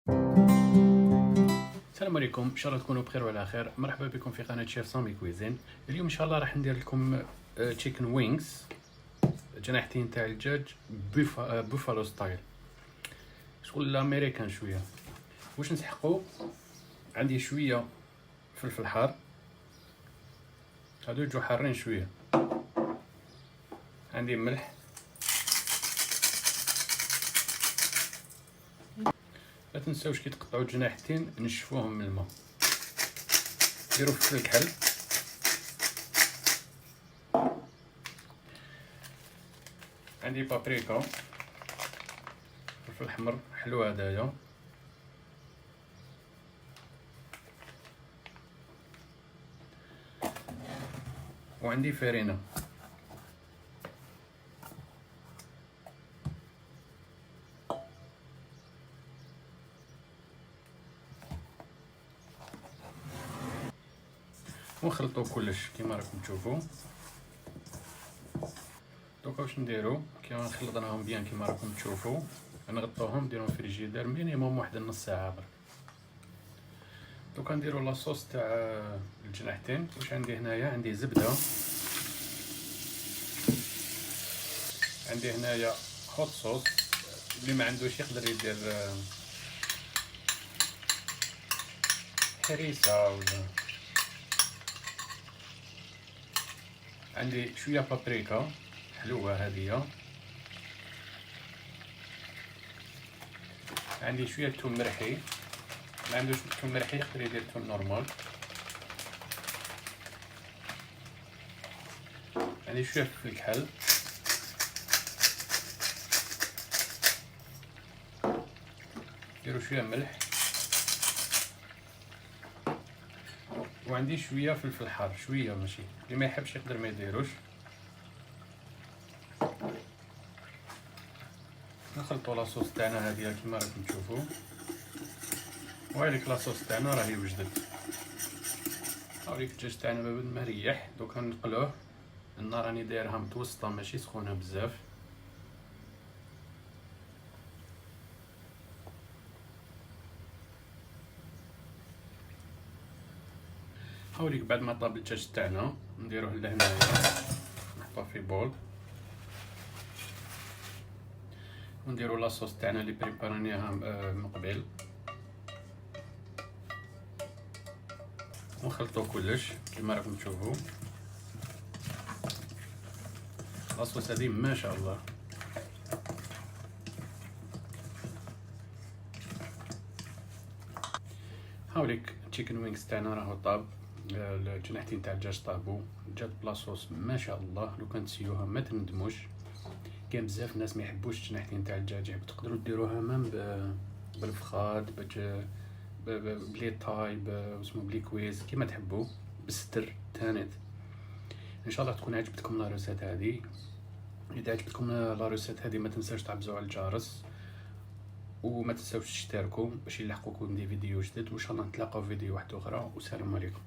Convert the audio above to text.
السلام عليكم، ان شاء الله تكونوا بخير وعلى خير. مرحبا بكم في قناه شيف سامي كويزين. اليوم ان شاء الله راح ندير لكم تشيكن وينغز، جناحتين تاع الدجاج بوفالو ستايل، شغل الامريكان شويه. واش نسحقوا؟ عندي شويه فلفل حار، هادو يجوا حارين شويه. عندي ملح، لا تنساوش كي تقطعوا الجناحتين نشفوهم من الماء. ديروا فلفل الكحل، عندي بابريكا، فلفل احمر حلو هدايا، وعندي فرينه. ونخلطوا كلش كيما راكم تشوفوا. دوكا واش نديرو؟ كيما خلطناهم بيان كيما راكم تشوفوا، نغطوهم نديروهم في الفريجيدير مينيموم واحد نص ساعه برك. دوكا نديرو لاصوص تاع الجناحتين. واش عندي هنايا؟ عندي زبده، عندي هنايا هوت صوص، اللي ما عندوش يقدر يدير هريسه ولا. عندي شويه بابريكا حلوه هذه، عندي شويه توم مرحي، ما عندوش توم مرحي يقدر يدير توم نورمال. عندي شويه فلفل الكحل، نديرو شويه ملح، وعندي شويه فلفل حار، شويه ماشي، اللي ما يحبش يقدر ما يديروش. نخلطوا لاصوص تاعنا هذه كيما راكم تشوفوا، وهذيك لاصوص تاعنا راهي وجدت. هاوليك الدجاج تاعنا مريح. دوكا نقلوه، النار راني دايرها متوسطه ماشي سخونه بزاف. هاوليك بعد ما طاب الدجاج تاعنا نديروه لهنايا، نحطوه في بول، ونديرو لاصوص تاعنا اللي بريبارانيها من قبل، ونخلطو كلش كيما راكم تشوفوا. لاصوص هذه ما شاء الله. هاوليك تشيكن وينغز تاعنا راهو طاب، الجناحتين تاع الدجاج طابو، جات بلاصوص ما شاء الله. لو كان تسيوها ما تندموش. كاين بزاف ناس ما يحبوش الجناحتين تاع الدجاج، تقدروا ديروها مام بالفخاد، بلي طاي، اسمه بلي كويز، كيما تحبوا، بالستر تانت. ان شاء الله تكون عجبتكم لا روسيت هذه. اذا عجبتكم لا روسيت هذه ما تنساوش تعبزوا على الجرس، وما تنساوش تشتركوا باش يلحقوكم دي فيديو جديد. وان شاء الله نتلاقاو في فيديو واحد اخرى، والسلام عليكم.